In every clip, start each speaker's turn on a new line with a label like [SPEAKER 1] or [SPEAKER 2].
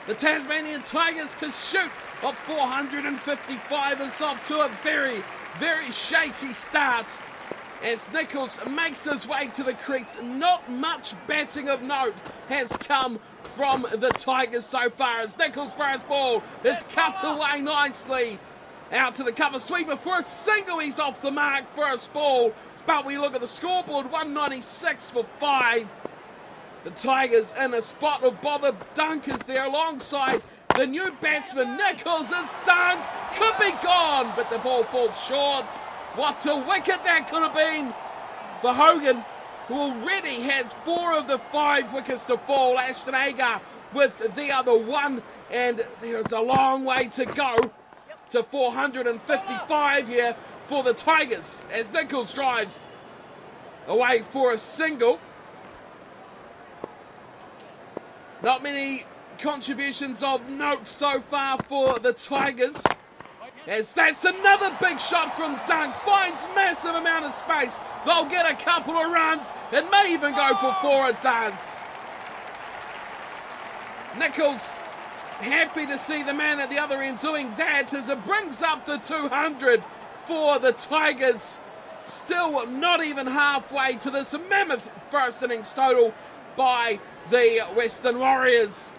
[SPEAKER 1] The Tasmanian Tigers' pursuit of 455 is off to a very, very shaky start as Nicholls makes his way to the crease. Not much batting of note has come from the Tigers so far as Nicholls' first ball is cut away nicely. Out to the cover sweeper for a single. He's off the mark, first ball. But we look at the scoreboard, 196 for 5. The Tigers in a spot of bother. Dunk is there alongside the new batsman. Nicholls is done. Could be gone, but the ball falls short. What a wicket that could have been for Hogan, who already has 4 of the 5 wickets to fall. Ashton Agar with the other one, and there's a long way to go to 455 here for the Tigers as Nicholls drives away for a single. Not many contributions of note so far for the Tigers, as that's another big shot from Dunk. Finds massive amount of space. They'll get a couple of runs. It may even go for 4. It does. Nicholls happy to see the man at the other end doing that as it brings up to 200 for the Tigers. Still not even halfway to this mammoth first innings total by the Western Warriors.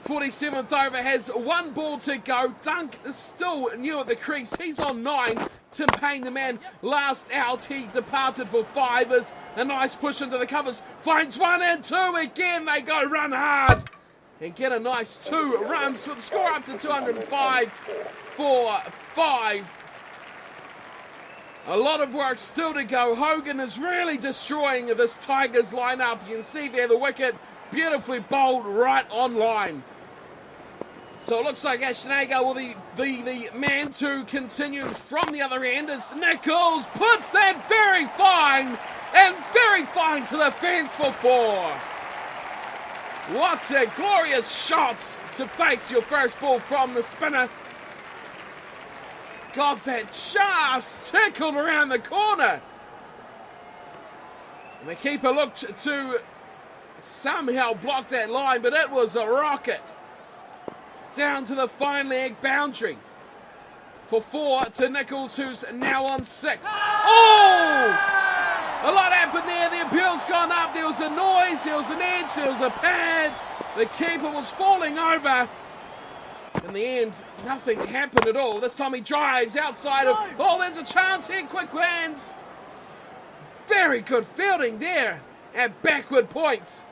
[SPEAKER 1] 47th over has 1 ball to go. Dunk is still new at the crease. He's on 9. Tim Payne, the man last out, he departed for 5. Is a nice push into the covers. Finds 1 and 2 again. They go run hard and get a nice 2 runs with the score up to 205 for 5. A lot of work still to go. Hogan is really destroying this Tigers lineup. You can see there the wicket beautifully bowled right on line. So it looks like Ashton Agar will be the man to continue from the other end as Nicholls puts that very fine to the fence for 4. What a glorious shot to face your first ball from the spinner. Got that just tickled around the corner. And the keeper looked to somehow block that line, but it was a rocket. Down to the fine leg boundary for 4 to Nicholls, who's now on 6. Oh! A lot happened there. The appeal's gone up. There was a noise, there was an edge, there was a pad. The keeper was falling over. In the end, nothing happened at all. This time he drives outside of... Oh, there's a chance here. Quick hands. Very good fielding there at backward points.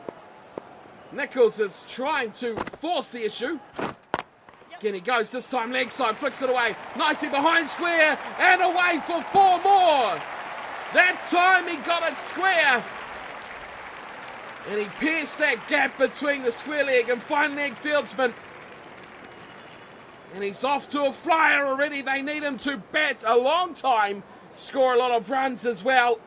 [SPEAKER 1] Nicholls is trying to force the issue. Again he goes, this time leg side, flicks it away. Nicely behind square and away for 4 more. That time he got it square. And he pierced that gap between the square leg and fine leg fieldsman. And he's off to a flyer already. They need him to bat a long time, score a lot of runs as well.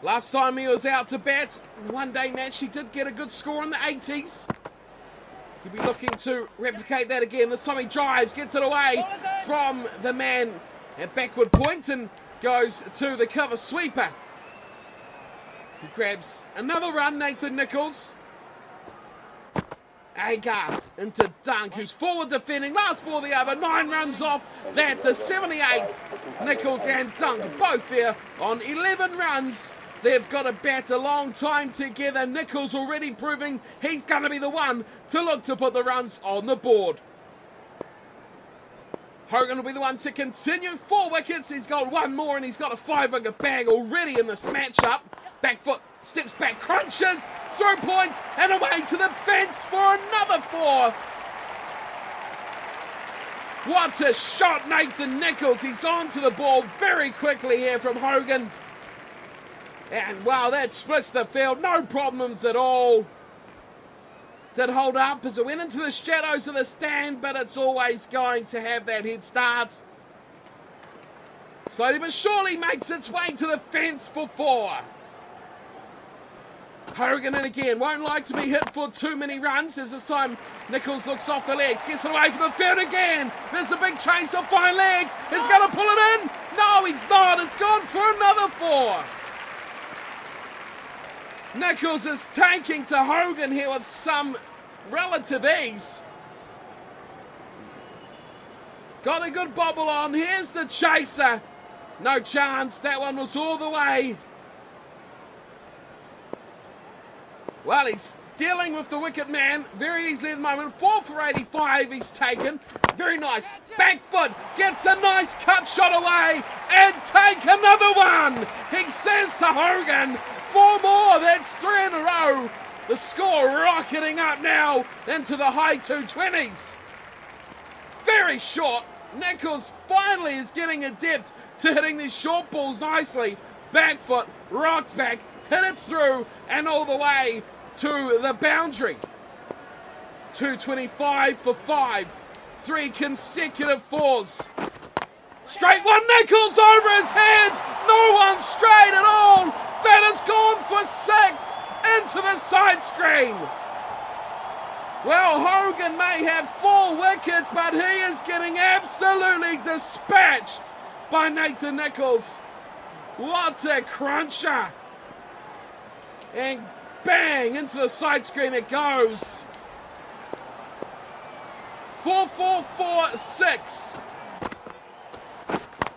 [SPEAKER 1] Last time he was out to bat, in the one-day match, he did get a good score in the 80s. He'll be looking to replicate that again. This time he drives, gets it away from the man at backward point and goes to the cover sweeper. He grabs another run, Nathan Nicholls. Agar into Dunk, who's forward defending. Last ball of the over, 9 runs off that. The 78th, Nicholls and Dunk both there on 11 runs. They've got to bat a long time together. Nicholls already proving he's going to be the one to look to put the runs on the board. Hogan will be the one to continue. 4 wickets. He's got 1 more and he's got a 5-wicket bag already in this matchup. Back foot, steps back, crunches, throw point, and away to the fence for another 4. What a shot, Nathan Nicholls. He's on to the ball very quickly here from Hogan. And wow, that splits the field. No problems at all. Did hold up as it went into the shadows of the stand, but it's always going to have that head start. Slowly but surely makes its way to the fence for 4. Hogan in again, won't like to be hit for too many runs as this time Nicholls looks off the legs, gets it away from the field again. There's a big chase of fine leg. He's going to pull it in. No, he's not. It's gone for another 4. Nicholls is tanking to Hogan here with some relative ease. Got a good bobble on. Here's the chaser. No chance. That one was all the way. Well, he's dealing with the wicket man very easily at the moment. 4 for 85 he's taken. Very nice. Back foot. Gets a nice cut shot away. And take another one. He says to Hogan, 4 more. That's 3 in a row. The score rocketing up now into the high 220s. Very short. Nicholls finally is getting adept to hitting these short balls nicely. Back foot. Rocks back. Hit it through and all the way to the boundary. 225 for 5. 3 consecutive 4s. Straight one. Nicholls over his head. No one straight at all. That has gone for 6 into the side screen. Well, Hogan may have 4 wickets, but he is getting absolutely dispatched by Nathan Nicholls. What a cruncher. And bang, into the side screen it goes. 4-4-4-6.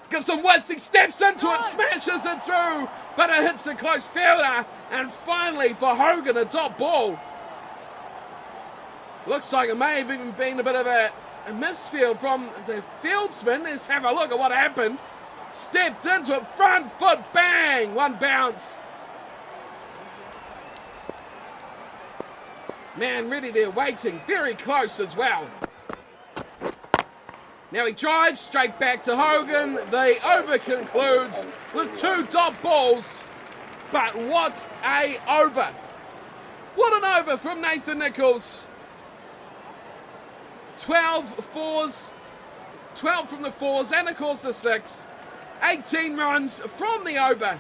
[SPEAKER 1] Gives him width, he steps into it, smashes it through, but it hits the close fielder. And finally for Hogan, a dot ball. Looks like it may have even been a bit of a misfield from the fieldsman. Let's have a look at what happened. Stepped into it, front foot, bang, 1 bounce. Man, really they're waiting, very close as well. Now he drives straight back to Hogan. The over concludes with 2 dot balls. But what a over. What an over from Nathan Nicholls. 12 4s, 12 from the 4s, and of course the 6. 18 runs from the over.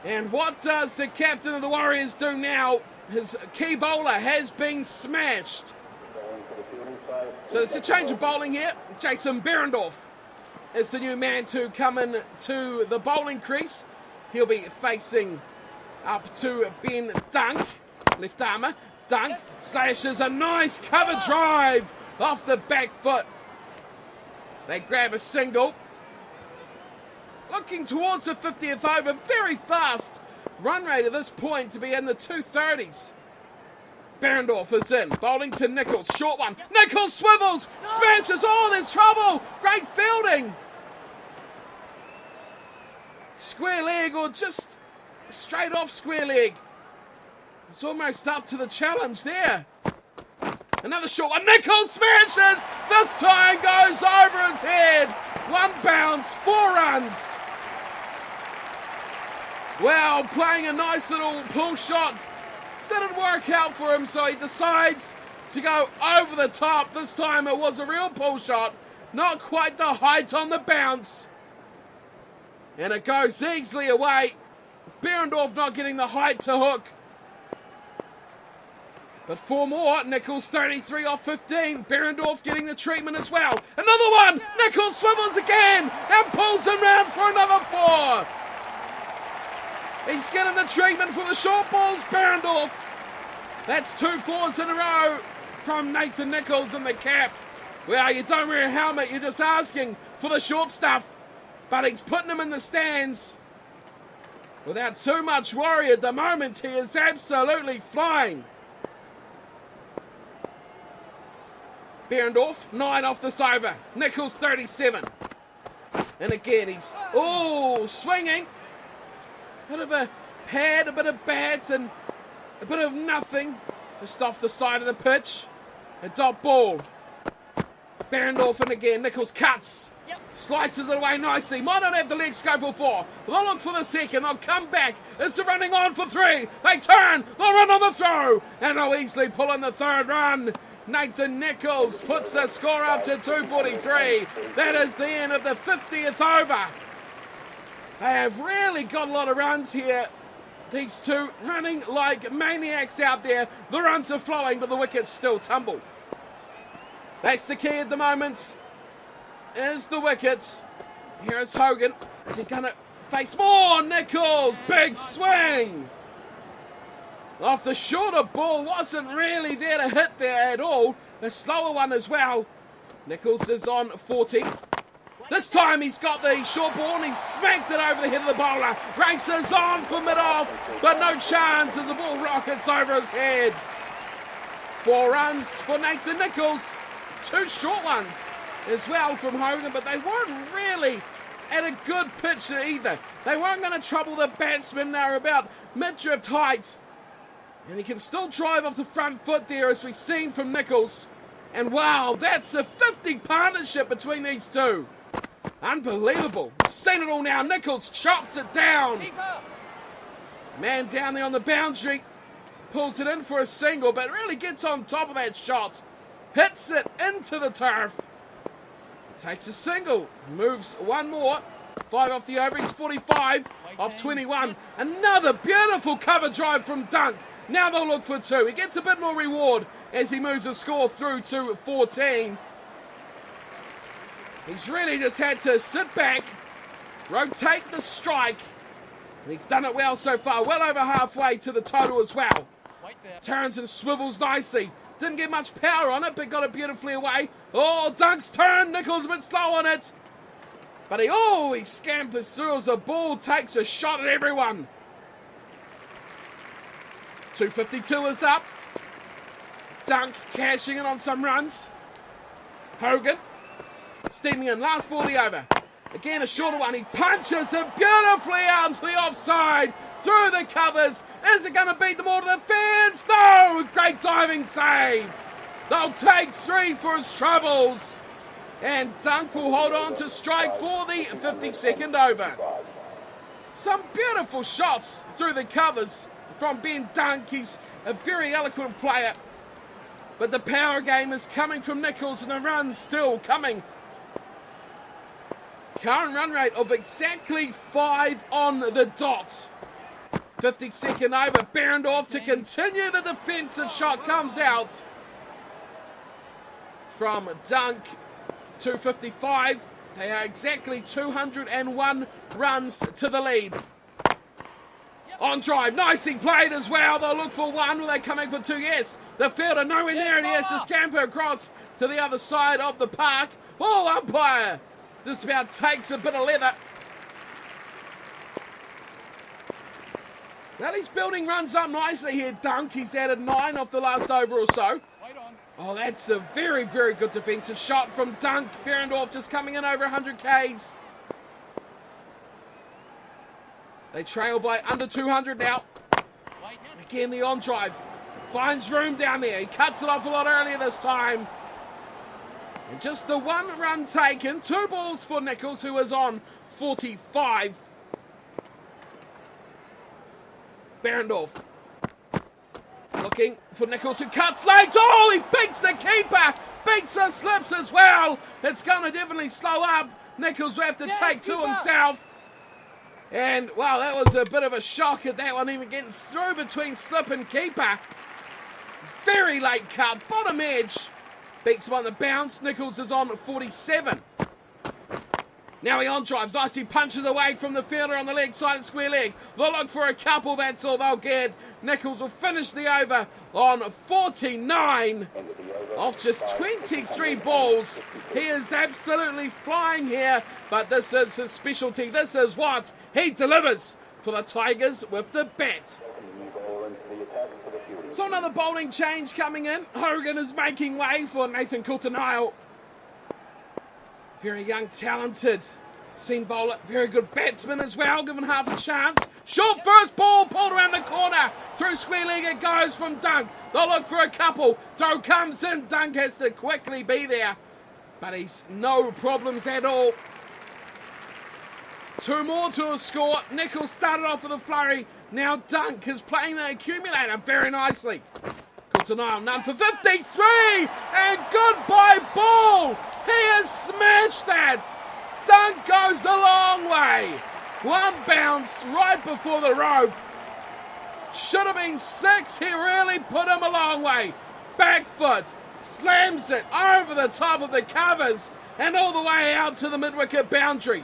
[SPEAKER 1] And what does the captain of the Warriors do now? His key bowler has been smashed. So it's a change of bowling here. Jason Behrendorff is the new man to come in to the bowling crease. He'll be facing up to Ben Dunk, left armour. Dunk slashes a nice cover drive off the back foot. They grab a single. Looking towards the 50th over, very fast run rate at this point to be in the 230s. Behrendorff is in, bowling to Nicholls, short one. Nicholls swivels, smashes, oh, there's trouble. Great fielding. Square leg or just straight off square leg. It's almost up to the challenge there. Another short one. Nicholls smashes. This time goes over his head. 1 bounce, 4 runs. Well, playing a nice little pull shot. Didn't work out for him, so he decides to go over the top. This time it was a real pull shot. Not quite the height on the bounce. And it goes easily away. Behrendorff not getting the height to hook. But 4 more. Nicholls 33 off 15. Behrendorff getting the treatment as well. Another one. Nicholls swivels again and pulls him round for another 4. He's getting the treatment for the short balls. Behrendorff. That's 2 4s in a row from Nathan Nicholls in the cap. Well, you don't wear a helmet. You're just asking for the short stuff. But he's putting him in the stands without too much worry at the moment. He is absolutely flying. Behrendorff, 9 off this over. Nicholls, 37. And again, he's, swinging. Bit of a pad, a bit of bat, and a bit of nothing. Just off the side of the pitch. A dot ball. Behrendorff in again. Nicholls cuts. Slices it away nicely. Might not have the legs go for 4. They'll look for the second. They'll come back. It's running on for 3. They turn. They'll run on the throw. And they'll easily pull in the 3rd run. Nathan Nicholls puts the score up to 243. That is the end of the 50th over. They have really got a lot of runs here. These two running like maniacs out there. The runs are flowing, but the wickets still tumble. That's the key at the moment, is the wickets. Here is Hogan. Is he going to face more? Nicholls, big swing. off the shorter ball. Wasn't really there to hit there at all. A slower one as well. Nicholls is on 40. This time he's got the short ball and he's smacked it over the head of the bowler. Races on for mid-off, but no chance as the ball rockets over his head. 4 runs for Nathan Nicholls. 2 short ones as well from Hogan, but they weren't really at a good pitch either. They weren't going to trouble the batsman. They were about mid-drift height. And he can still drive off the front foot there, as we've seen from Nicholls. And wow, that's a 50 partnership between these two. Unbelievable. We've seen it all now. Nicholls chops it down. Man down there on the boundary. Pulls it in for a single, but really gets on top of that shot. Hits it into the turf. Takes a single. Moves one more. 5 off the over. He's 45 off 21. Another beautiful cover drive from Dunk. Now they'll look for 2. He gets a bit more reward as he moves the score through to 14. He's really just had to sit back, rotate the strike, and he's done it well so far. Well over halfway to the total as well. Turns and swivels nicely. Didn't get much power on it, but got it beautifully away. Oh, Dunk's turn. Nicholls a bit slow on it. But he scampers through as the ball takes a shot at everyone. 252 is up. Dunk cashing in on some runs. Hogan steaming in. Last ball of the over. Again, a shorter one. He punches it beautifully out to the offside. Through the covers. Is it going to beat them all to the fence? No! Great diving save. They'll take 3 for his troubles. And Dunk will hold on to strike for the 52nd over. Some beautiful shots through the covers from Ben Dunk. He's a very eloquent player. But the power game is coming from Nicholls, and the run's still coming. Current run rate of exactly 5 on the dot. 52nd over. Berendorf to continue the defensive shot. Comes out from Dunk. 255. They are exactly 201 runs to the lead. On drive, nicely played as well. They'll look for 1. Will they coming for 2? Yes. The fielder nowhere near it. He has to scamper across to the other side of the park. Oh, umpire just about takes a bit of leather. Well, he's building runs up nicely here, Dunk. He's added 9 off the last over or so. Oh, that's a very, very good defensive shot from Dunk. Berendorf just coming in over 100 Ks. They trail by under 200 now. Again, the on drive. Finds room down there. He cuts it off a lot earlier this time. And just the 1 run taken. 2 balls for Nicholls, who is on 45. Berendorf looking for Nicholls, who cuts late. Oh, he beats the keeper. Beats the slips as well. It's going to definitely slow up. Nicholls will have to take 2 himself. And, wow, that was a bit of a shock at that one, even getting through between slip and keeper. Very late cut, bottom edge. Beats him on the bounce. Nicholls is on 47. Now he on drives. Nicely punches away from the fielder on the leg side and square leg. They'll look for a couple. That's all they'll get. Nicholls will finish the over on 49 off just 23 balls. He is absolutely flying here, but this is his specialty. This is what he delivers for the Tigers with the bat. So another bowling change coming in. Hogan is making way for Nathan Coulter-Nile. Very young, talented seam bowler. Very good batsman as well, given half a chance. Short first ball, pulled around the corner. Through square leg it goes from Dunk. They'll look for a couple. Throw comes in. Dunk has to quickly be there. But he's no problems at all. 2 more to a score. Nicholls started off with a flurry. Now Dunk is playing the accumulator very nicely. Coulter-Nile, none for 53. And goodbye ball. He has smashed that. Dunk goes the long way. 1 bounce right before the rope. Should have been 6. He really put him a long way. Back foot. Slams it over the top of the covers and all the way out to the mid-wicket boundary.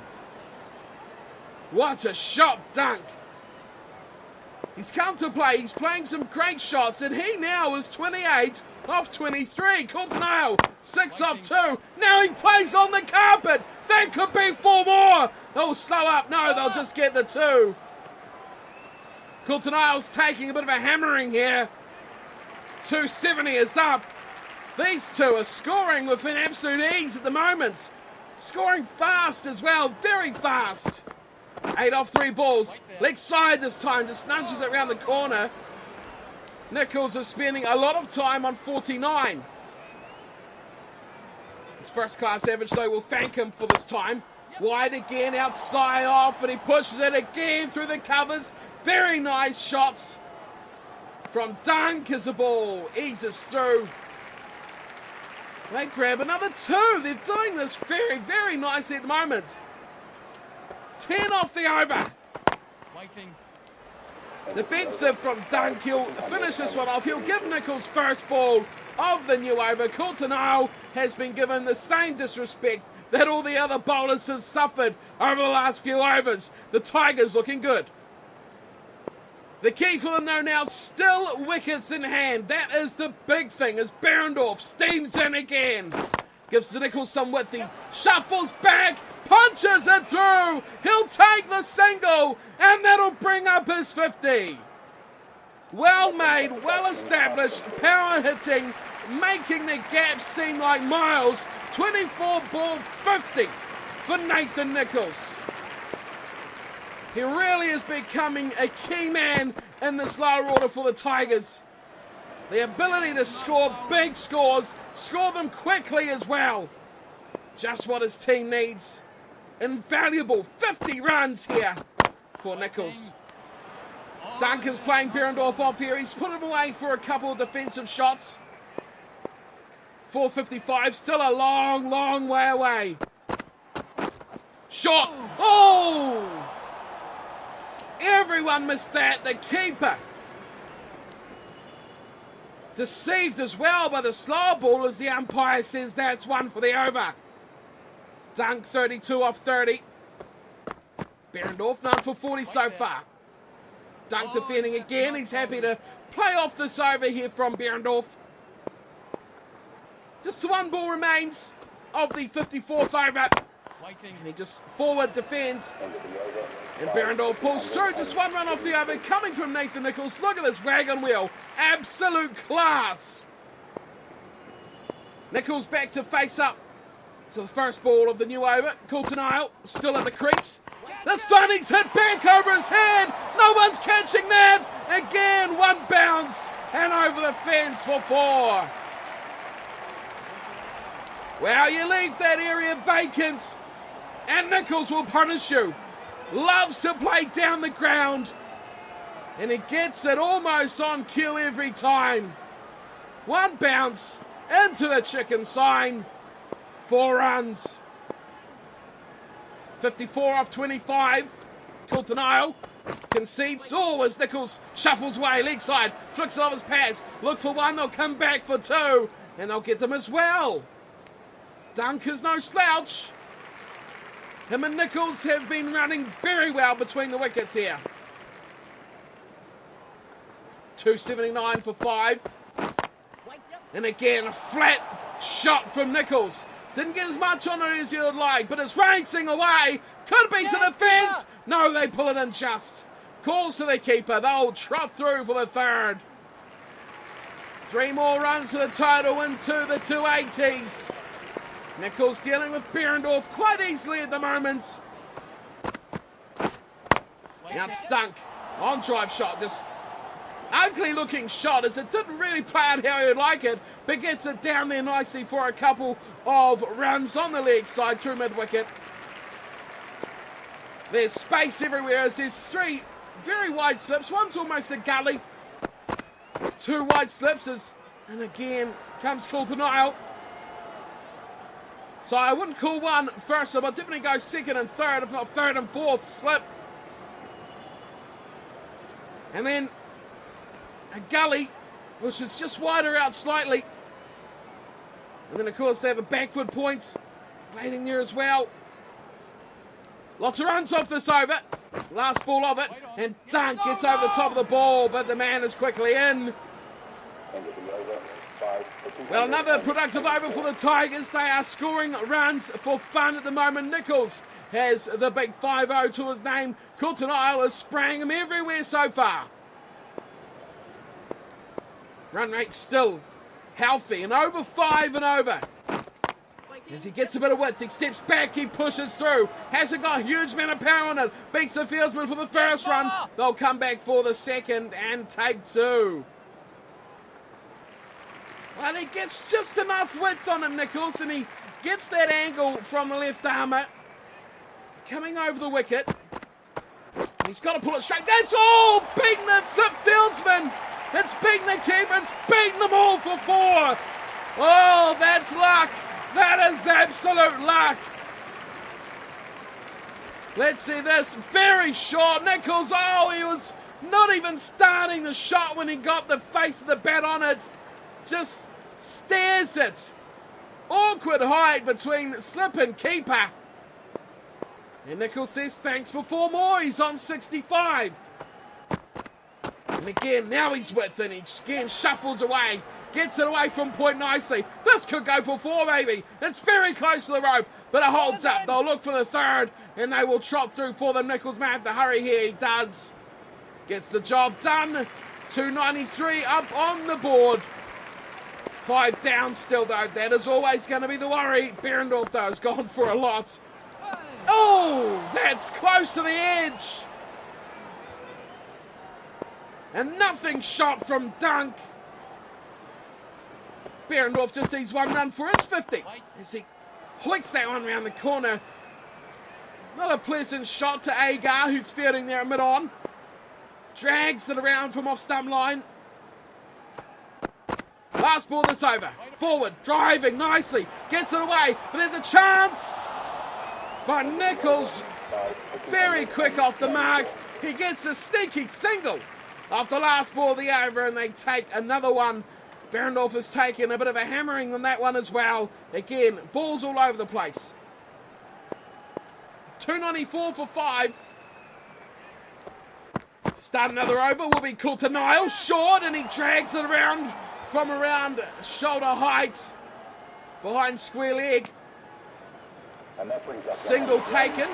[SPEAKER 1] What a shot, Dunk. He's come to play. He's playing some great shots, and he now is 28 off 23. Coulter 6 off 2. Now he plays on the carpet. That could be 4 more. They'll slow up. No, they'll just get the 2. Coulter taking a bit of a hammering here. 270 is up. These two are scoring with an absolute ease at the moment. Scoring fast as well, very fast. 8 off 3 balls. Leg side this time, just nudges it around the corner. Nicholls is spending a lot of time on 49. His first class average though will thank him for this time. Wide again, outside off, and he pushes it again through the covers. Very nice shots from Dunk as the ball eases through. They grab another 2. They're doing this very, very nicely at the moment. 10 off the over.
[SPEAKER 2] Waiting.
[SPEAKER 1] Defensive from Dunk. He'll finish this one off. He'll give Nicholls first ball of the new over. Coulter has been given the same disrespect that all the other bowlers have suffered over the last few overs. The Tigers looking good. The key for them though now, still wickets in hand. That is the big thing, as Behrendorff steams in again. Gives Nicholls some width. He shuffles back, punches it through. He'll take the single, and that'll bring up his 50. Well made, well established, power hitting, making the gaps seem like miles. 24 ball 50 for Nathan Nicholls. He really is becoming a key man in this lower order for the Tigers. The ability to score big scores, score them quickly as well. Just what his team needs. Invaluable 50 runs here for Nicholls. Duncan's playing Behrendorff off here. He's put him away for a couple of defensive shots. 455, still a long, long way away. Shot. Oh! Everyone missed that. The keeper deceived as well by the slow ball, as the umpire says that's one for the over. Dunk 32 off 30. Behrendorff none for 40 so far. Dunk defending again. He's happy to play off this over here from Behrendorff. Just one ball remains of the 54th over. And he just forward defends. And Behrendorff pulls through. Just one run off the over coming from Nathan Nicholls. Look at this wagon wheel. Absolute class. Nicholls back to face up to the first ball of the new over. Coulter still at the crease. This time he's hit back over his head. No one's catching that. Again, one bounce and over the fence for 4. Well, you leave that area vacant and Nicholls will punish you. Loves to play down the ground, and he gets it almost on cue every time. One bounce into the chicken sign. 4 runs. 54 off 25. Coulter concedes. Oh, as Nicholls shuffles away, leg side, flicks it off his pads. Look for one, they'll come back for 2, and they'll get them as well. Dunk is no slouch. Him and Nicholls have been running very well between the wickets here. 279 for 5. And again, a flat shot from Nicholls. Didn't get as much on it as you would like, but it's racing away. Could be to the fence. No, they pull it in just. Calls to the keeper. They'll trot through for the 3rd. 3 more runs to the total into the 280s. Nicholls dealing with Behrendorff quite easily at the moment. Now it's Dunk. On drive shot. Just ugly looking shot, as it didn't really play out how he would like it, but gets it down there nicely for a couple of runs on the leg side through mid-wicket. There's space everywhere as there's 3 very wide slips. One's almost a gully. 2 wide slips and again comes Coulter. So I wouldn't call one first, but definitely go 2nd and 3rd, if not 3rd and 4th slip. And then a gully, which is just wider out slightly. And then, of course, they have a backward point waiting there as well. Lots of runs off this over. Last ball of it, and Dunk gets over the top of the ball, but the man is quickly in. Well, another productive over for the Tigers. They are scoring runs for fun at the moment. Nicholls has the big 5-0 to his name. Coulton-Isle is spraying him everywhere so far. Run rate still healthy and over 5 and over. As he gets a bit of width, he steps back, he pushes through. Hasn't got a huge amount of power on it. Beats the fieldsman for the first run. They'll come back for the second and take 2. Well, he gets just enough width on it, Nicholls, and he gets that angle from the left armour. Coming over the wicket. He's got to pull it straight. That's all! Beaten it, slip fieldsman. It's beaten the keeper. It's beaten them all for 4. Oh, that's luck. That is absolute luck. Let's see this. Very short. Nicholls, oh, he was not even starting the shot when he got the face of the bat on it. Just stares it. Awkward height between slip and keeper. And Nicholls says thanks for 4 more. He's on 65. And again, now he's with, and he again shuffles away. Gets it away from point nicely. This could go for 4, maybe. It's very close to the rope, but it holds up. They'll look for the third, and they will trot through for them. Nicholls may have to hurry here. He does. Gets the job done. 293 up on the board. 5 down still, though. That is always going to be the worry. Behrendorff, though, has gone for a lot. Oh, that's close to the edge. And nothing shot from Dunk. Behrendorff just needs 1 run for his 50. As he hoiks that one round the corner. Not a pleasant shot to Agar, who's fielding there at mid-on. Drags it around from off stump line. Last ball that's over. Forward, driving nicely. Gets it away, but there's a chance. But Nicholls, very quick off the mark. He gets a sneaky single after last ball of the over, and they take another one. Behrendorff has taken a bit of a hammering on that one as well. Again, balls all over the place. 294 for 5. To start another over will be Coulton-Isle. Short, and he drags it around from around shoulder height behind square leg. Single taken.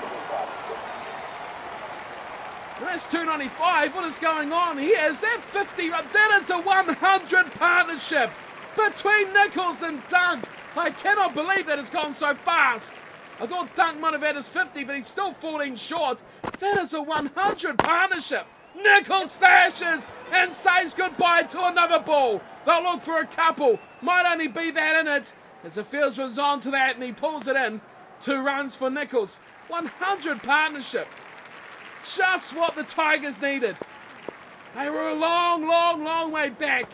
[SPEAKER 1] That's 295. What is going on here? Is that 50? That is a 100 partnership between Nicholls and Dunk. I cannot believe that it's gone so fast. I thought Dunk might have had his 50, but he's still 14 short. That is a 100 partnership. Nicholls slashes and says goodbye to another ball. They'll look for a couple. Might only be that in it. As the fieldsman's on to that, and he pulls it in. 2 runs for Nicholls. 100 partnership. Just what the Tigers needed. They were a long, long, long way back.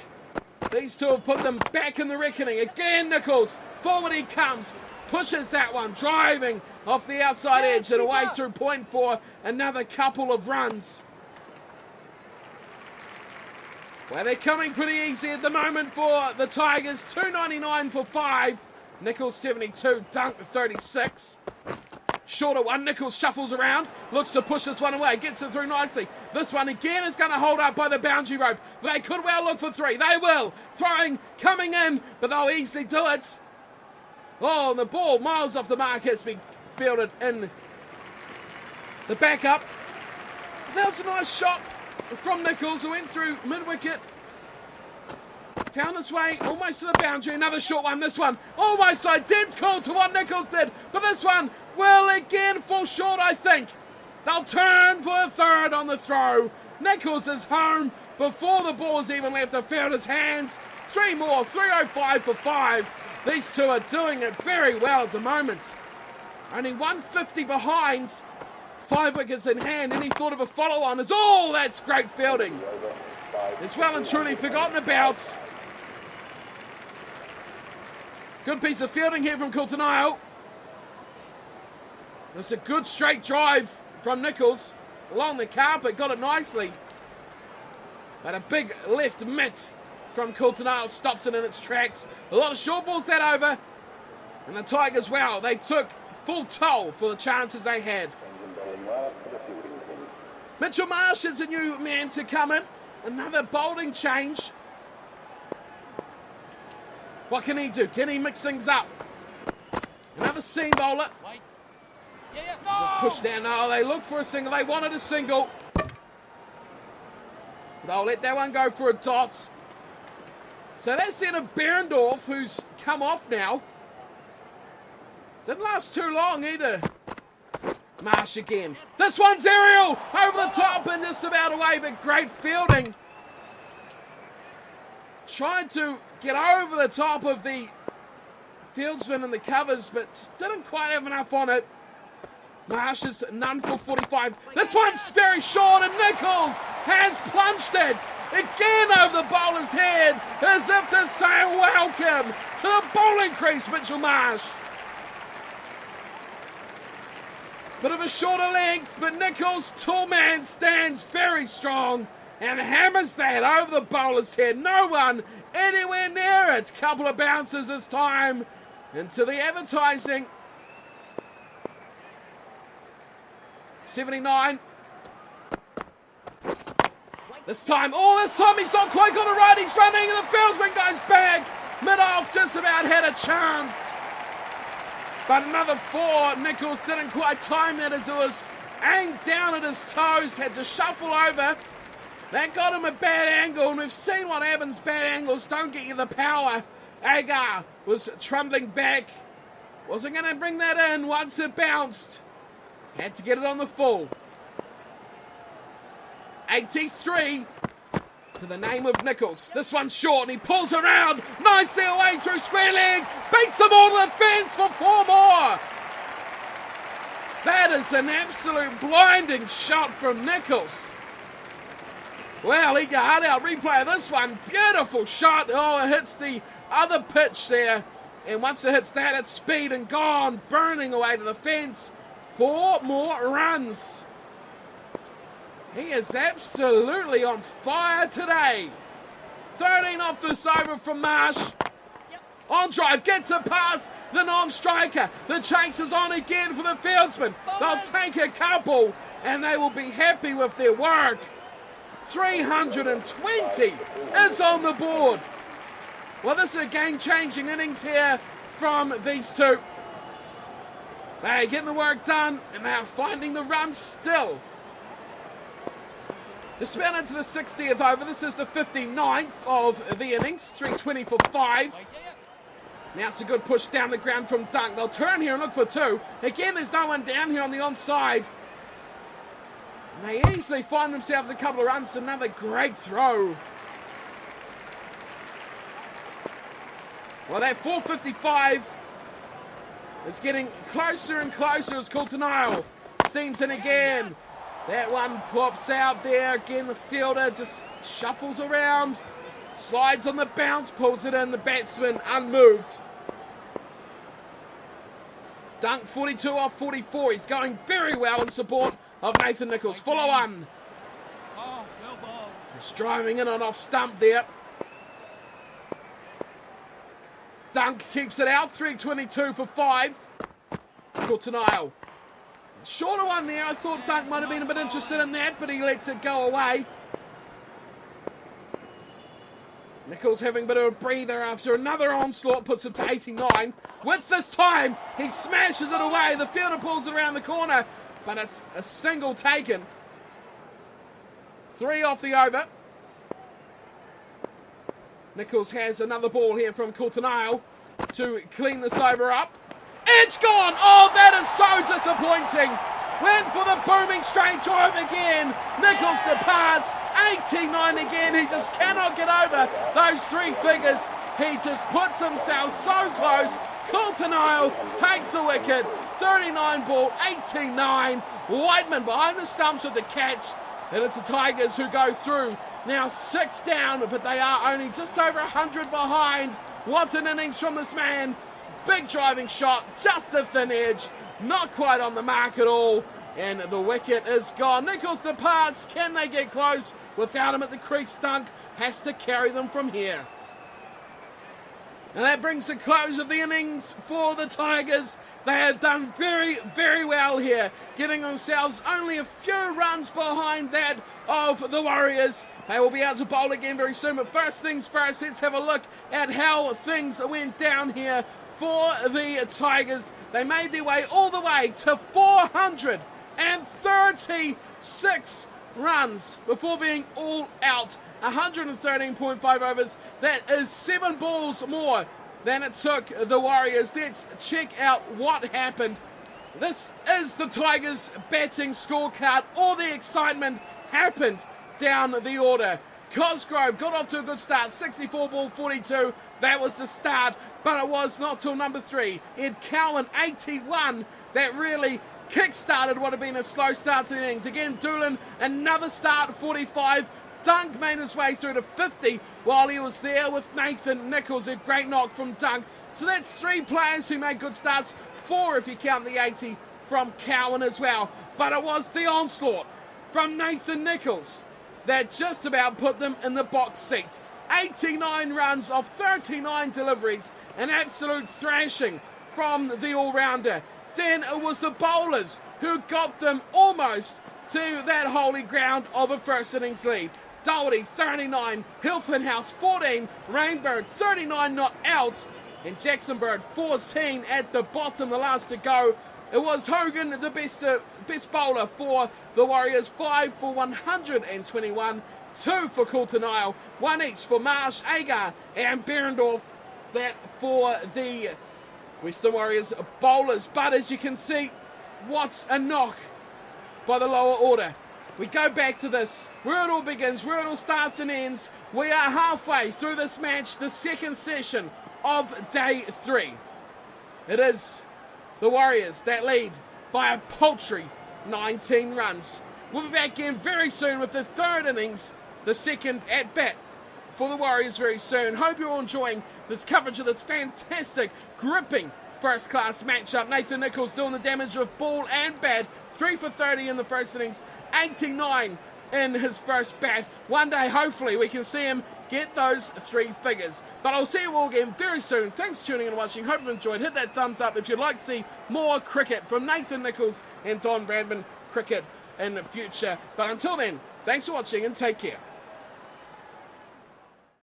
[SPEAKER 1] These two have put them back in the reckoning. Again, Nicholls. Forward he comes. Pushes that one. Driving off the outside edge and away through point for another couple of runs. Well, they're coming pretty easy at the moment for the Tigers. 299 for 5. Nicholls 72. Dunk 36. Shorter one, Nicholls shuffles around, looks to push this one away, gets it through nicely. This one again is going to hold up by the boundary rope. They could well look for 3. They will. Throwing, coming in, but they'll easily do it. Oh, and the ball miles off the mark has been fielded in the backup. That was a nice shot from Nicholls, who went through mid-wicket. Found its way almost to the boundary. Another short one. This one almost identical to what Nicholls did. But this one will again fall short, I think. They'll turn for a third on the throw. Nicholls is home before the ball's even left the fielder's hands. 3 more. 305 for 5. These two are doing it very well at the moment. Only 150 behind. 5 wickets in hand. Any thought of a follow-on is, oh, that's great fielding. It's well and truly forgotten about. Good piece of fielding here from Coulton-Isle. That's a good straight drive from Nicholls. Along the carpet, got it nicely. But a big left mitt from Coulton-Isle stops it in its tracks. A lot of short balls that over. And the Tigers, well, they took full toll for the chances they had. Mitchell Marsh is a new man to come in. Another bowling change. What can he do? Can he mix things up? Another seam bowler. Just push down. Oh, they look for a single. They wanted a single. They'll let that one go for a dot. So that's then a Berendorf who's come off now. Didn't last too long either. Marsh again. This one's aerial. Over the top and just about away, but great fielding. Tried to get over the top of the fieldsman in the covers, but just didn't quite have enough on it. Marsh is none for 45. This one's very short, and Nicholls has plunged it again over the bowler's head, as if to say welcome to the bowling crease, Mitchell Marsh. Bit of a shorter length, but Nicholls, tall man, stands very strong and hammers that over the bowler's head. No one anywhere near it. Couple of bounces this time into the advertising. 79. This time he's not quite got it right. He's running and the fieldsman goes back. Mid-off just about had a chance. But another 4. Nicholls didn't quite time that as it was aimed down at his toes. Had to shuffle over. That got him a bad angle, and we've seen what happens. Bad angles don't get you the power. Agar was trundling back. Wasn't going to bring that in once it bounced. Had to get it on the full. 83 to the name of Nicholls. This one's short and he pulls around nicely away through square leg. Beats the ball to the fence for 4 more. That is an absolute blinding shot from Nicholls. Well, he got out replay of this one. Beautiful shot. Oh, it hits the other pitch there. And once it hits that, it's speed and gone. Burning away to the fence. 4 more runs. He is absolutely on fire today. 13 off this over from Marsh. On drive, gets it past the non-striker. The chase is on again for the fieldsman. They'll take a couple and they will be happy with their work. 320 is on the board. Well, this is a game-changing innings here from these two. They're getting the work done and they are finding the run still. Just about into the 60th over. This is the 59th of the innings. 320 for 5. Now it's a good push down the ground from Dunk. They'll turn here and look for 2. Again, there's no one down here on the onside. And they easily find themselves a couple of runs. Another great throw. Well, that 455 is getting closer and closer as Coulter steams in again. That one pops out there. Again, the fielder just shuffles around. Slides on the bounce, pulls it in. The batsman unmoved. Dunk 42 off 44. He's going very well in support of Nathan Nicholls. Follow on. He's driving in and off stump there. Dunk keeps it out. 322 for 5. Coulter. Shorter one there. I thought Dunk might have been a bit interested in that, but he lets it go away. Nicholls having a bit of a breather after another onslaught, puts him to 89. With this time, he smashes it away. The fielder pulls it around the corner, but it's a single taken. 3 off the over. Nicholls has another ball here from Coulter to clean this over up. It's gone! Oh, that is so disappointing. Went for the booming straight drive again. Nicholls departs. 89 again. He just cannot get over those 3 figures. He just puts himself so close. Coulter takes the wicket. 39 ball, 89. Whiteman behind the stumps with the catch. And it's the Tigers who go through. Now 6 down, but they are only just over 100 behind. What an innings from this man. Big driving shot, just a thin edge, not quite on the mark at all, and the wicket is gone. Nicholls departs. Can they get close? Without him at the crease, Dunk has to carry them from here. And that brings the close of the innings for the Tigers. They have done very, very well here, getting themselves only a few runs behind that of the Warriors. They will be able to bowl again very soon, but first things first, let's have a look at how things went down here for the Tigers. They made their way all the way to 436 runs before being all out. 113.5 overs. That is 7 balls more than it took the Warriors. Let's check out what happened. This is the Tigers batting scorecard. All the excitement happened down the order. Cosgrove got off to a good start, 64 ball 42. That was the start, but it was not till number 3. Ed Cowan, 81, that really kick-started what had been a slow start to the innings. Again, Doolan, another start, 45. Dunk made his way through to 50 while he was there with Nathan Nicholls. A great knock from Dunk. So that's 3 players who made good starts. 4 if you count the 80 from Cowan as well. But it was the onslaught from Nathan Nicholls that just about put them in the box seat. 89 runs off 39 deliveries. An absolute thrashing from the all-rounder. Then it was the bowlers who got them almost to that holy ground of a first innings lead. Doherty, 39, Hilfenhaus, 14, Rainbird, 39 not out, and Jackson Bird, 14 at the bottom, the last to go. It was Hogan, the best bowler for the Warriors, 5 for 121, 2 for Coulter-Nile, 1 each for Marsh, Agar, and Behrendorff. That for the Western Warriors bowlers. But as you can see, what a knock by the lower order. We go back to this, where it all begins, where it all starts and ends. We are halfway through this match, the second session of day 3. It is the Warriors that lead by a paltry 19 runs. We'll be back again very soon with the third innings, the second at bat for the Warriors very soon. Hope you're all enjoying this coverage of this fantastic, gripping first-class matchup. Nathan Nicholls doing the damage with ball and bat. 3 for 30 in the first innings, 89 in his first bat. One day, hopefully, we can see him get those 3 figures. But I'll see you all again very soon. Thanks for tuning in and watching. Hope you enjoyed. Hit that thumbs up if you'd like to see more cricket from Nathan Nicholls and Don Bradman Cricket in the future. But until then, thanks for watching and take care.